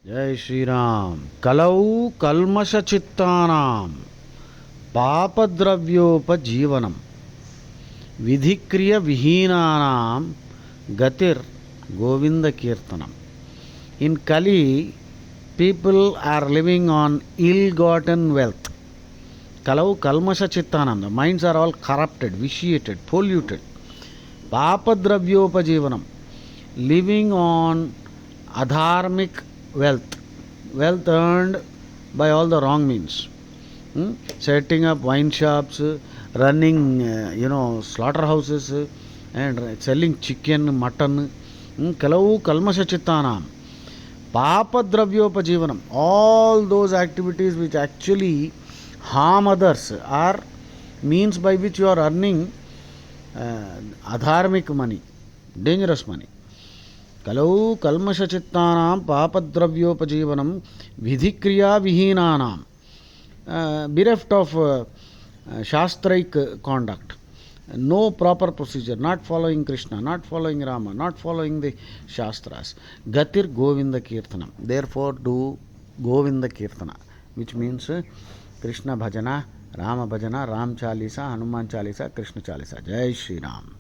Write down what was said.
जय श्री राम। कलौ कल्मषचित्तानां पापद्रव्योपजीवनं विधिक्रिय विहीनानां गतिर गोविंद कीर्तनम. In Kali, people are living on ill-gotten wealth. Kalau kalmasha chittanam, the minds are all corrupted, vitiated, polluted. Papadravyopajivanam, living on adharmic wealth, wealth earned by all the wrong means. Setting up wine shops, running, slaughterhouses, and selling chicken, mutton. Kalau kalmasha chittanam. Papadravyopajivanam, all those activities which actually harm others are means by which you are earning adharmic money, dangerous money. Kalau kalmasha chittanam papadravyopajivanam vidhikriya vihinanam, bereft of shastraik conduct. No proper procedure, not following Krishna, not following Rama, not following the Shastras. Gatir Govinda Kirtanam. Therefore, do Govinda Kirtana, which means Krishna Bhajana, Rama Bhajana, Ram Chalisa, Hanuman Chalisa, Krishna Chalisa. Jai Shri Ram.